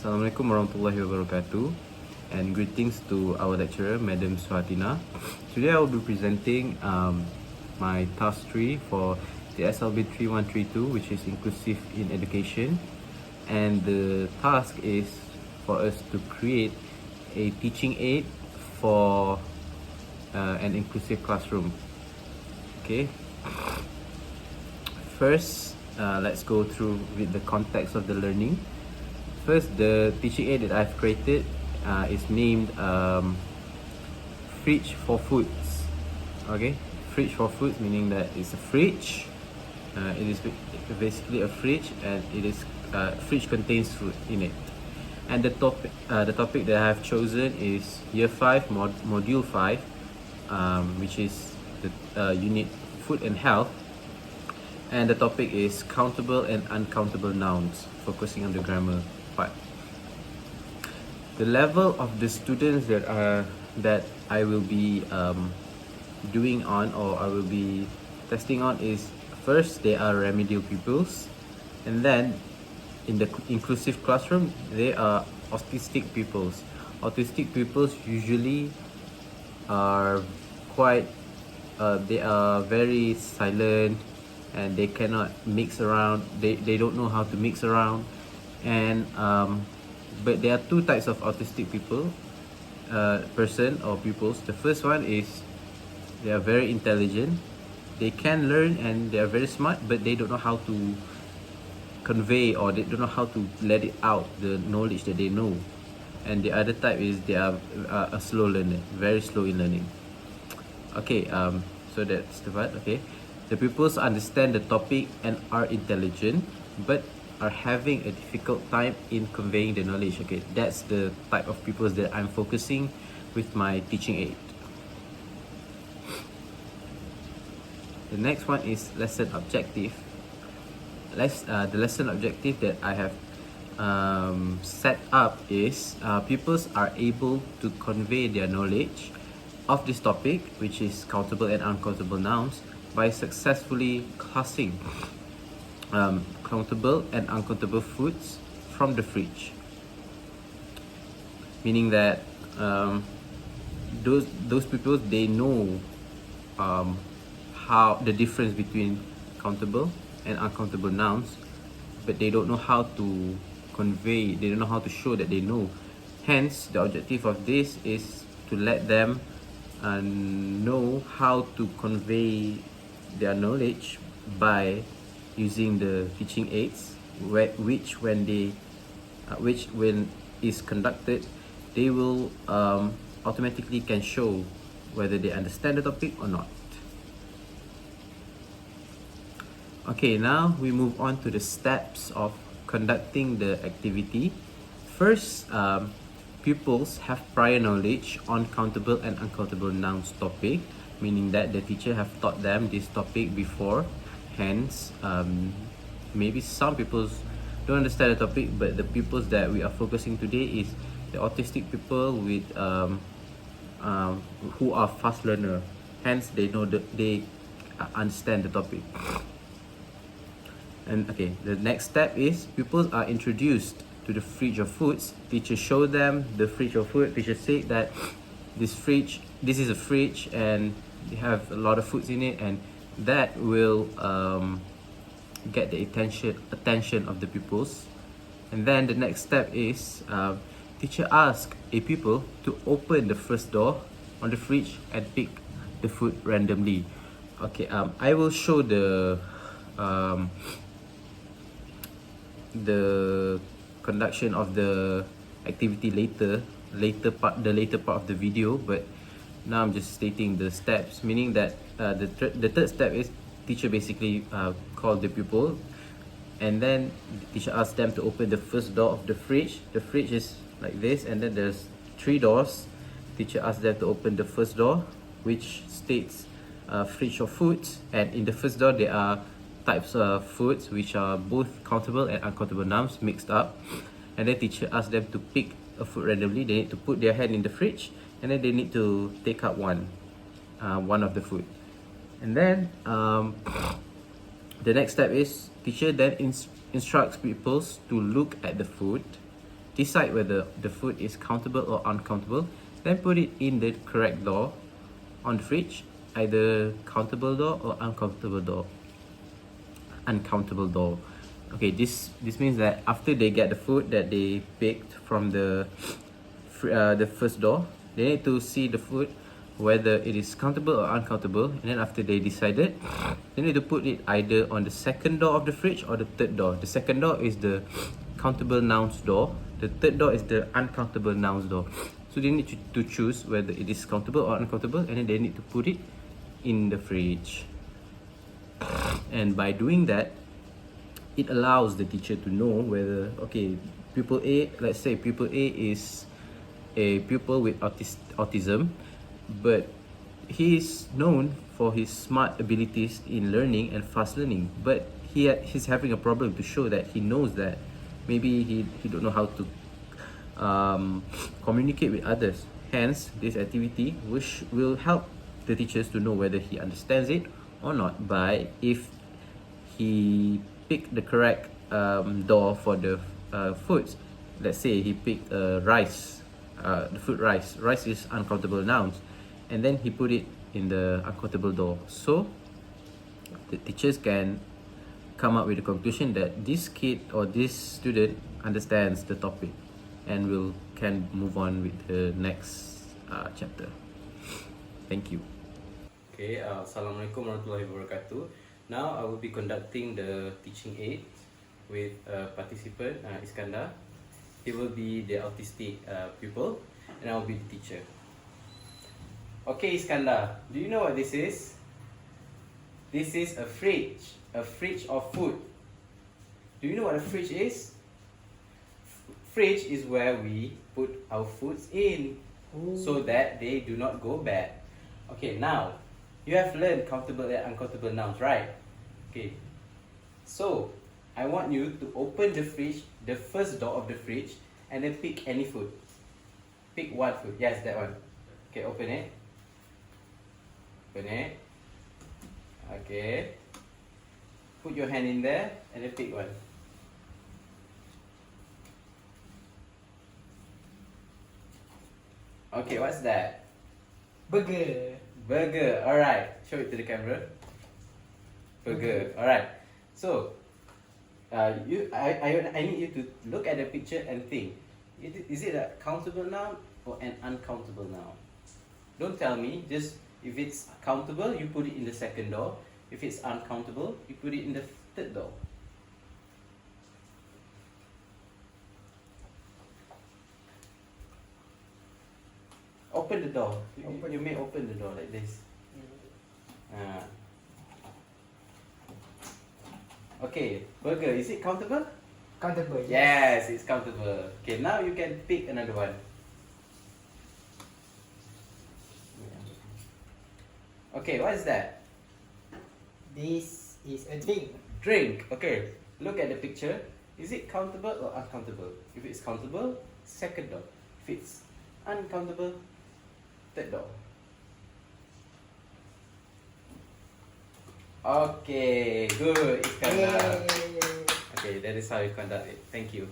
Assalamualaikum warahmatullahi wabarakatuh, and greetings to our lecturer, Madam Swatina. Today I will be presenting my task 3 for TSLB3132, which is inclusive in education, and the task is for us to create a teaching aid for an inclusive classroom. Okay. First, let's go through with the context of the learning. First, the teaching aid that I've created is named Fridge for Foods. Okay, Fridge for Foods meaning that it's a fridge. It is basically a fridge, and it is fridge contains food in it. And the topic that I have chosen is Year 5, Module 5, which is the unit Food and Health. And the topic is countable and uncountable nouns, focusing on the grammar part. The level of the students that I will be doing on, or I will be testing on, is first they are remedial pupils, and then in the inclusive classroom they are autistic pupils. Autistic pupils usually are quite they are very silent, and they cannot mix around. They don't know how to mix around, and but there are two types of autistic people, person or pupils. The first one is they are very intelligent, they can learn, and they are very smart, but they don't know how to convey, or they don't know how to let it out, the knowledge that they know. And the other type is they are a slow learner, very slow in learning. Okay, so that's the part. Okay, the pupils understand the topic and are intelligent, but are having a difficult time in conveying the knowledge. Okay, that's the type of pupils that I'm focusing with my teaching aid. The next one is lesson objective. The lesson objective that I have set up is pupils are able to convey their knowledge of this topic, which is countable and uncountable nouns, by successfully classing countable and uncountable foods from the fridge. Meaning that those people, they know how the difference between countable and uncountable nouns, but they don't know how to convey, they don't know how to show that they know. Hence, the objective of this is to let them know how to convey their knowledge by using the teaching aids, which when is conducted, they will automatically can show whether they understand the topic or not. Okay, now we move on to the steps of conducting the activity. First, pupils have prior knowledge on countable and uncountable nouns topic, meaning that the teacher have taught them this topic before. Hence, maybe some pupils don't understand the topic, but the pupils that we are focusing today is the autistic people with who are fast learner. Hence, they know they understand the topic. And okay, the next step is pupils are introduced to the fridge of foods. Teacher show them the fridge of food. Teacher say that this is a fridge, and they have a lot of foods in it, and that will get the attention of the pupils. And then the next step is teacher ask a pupil to open the first door on the fridge and pick the food randomly. Okay, I will show the conduction of the activity later part of the video, but now I'm just stating the steps, meaning that the third step is teacher basically call the pupil, and then the teacher asks them to open the first door of the fridge. The fridge is like this, and then there's 3 doors. Teacher asks them to open the first door, which states fridge of foods, and in the first door there are types of foods which are both countable and uncountable nouns mixed up. And then teacher asks them to pick a food randomly. They need to put their hand in the fridge, and then they need to take out one of the food. And then the next step is teacher then instructs pupils to look at the food. decide whether the food is countable or uncountable, then put it in the correct door on the fridge, either countable door or uncountable door. Okay, this means that after they get the food that they picked from the first door, they need to see the food whether it is countable or uncountable, and then after they decided, they need to put it either on the second door of the fridge or the third door. The second door is the countable nouns door, the third door is the uncountable nouns door. So they need to choose whether it is countable or uncountable, and then they need to put it in the fridge. And by doing that, it allows the teacher to know whether, okay, pupil A, let's say pupil A is a pupil with autism, but he is known for his smart abilities in learning and fast learning, but he's having a problem to show that he knows that maybe he don't know how to communicate with others. Hence, this activity which will help the teachers to know whether he understands it or not by if he picked the correct door for the foods. Let's say he picked rice, the food rice. Rice is uncountable nouns, and then he put it in the uncountable door. So the teachers can come up with the conclusion that this kid or this student understands the topic, and can move on with the next chapter. Thank you. Okay, Assalamualaikum warahmatullahi wabarakatuh. Now I will be conducting the teaching aid with participant Iskandar. He will be the autistic pupil, and I will be the teacher. Okay, Iskandar, do you know what this is? This is a fridge of food. Do you know what a fridge is? Fridge is where we put our foods in. Ooh. So that they do not go bad. Okay, now you have learned countable and uncountable nouns, right? Okay, so I want you to open the fridge, the first door of the fridge, and then pick any food. Pick one food. Yes, that one. Okay, open it. Open it. Okay. Put your hand in there and then pick one. Okay, what's that? Burger. Burger. Alright. Show it to the camera. Burger. Alright. So, I need you to look at the picture and think. Is it a countable noun or an uncountable noun? Don't tell me. Just if it's countable, you put it in the second door. If it's uncountable, you put it in the third door. Open the door. You may open the door like this. Okay, burger, is it countable? Countable. Yes, it's countable. Okay, now you can pick another one. Okay, what is that? This is a drink. Drink. Okay, look at the picture. Is it countable or uncountable? If it's countable, second door. If it's uncountable, third door. Okay, good, Iskandar. Okay, that is how you conduct it. Thank you.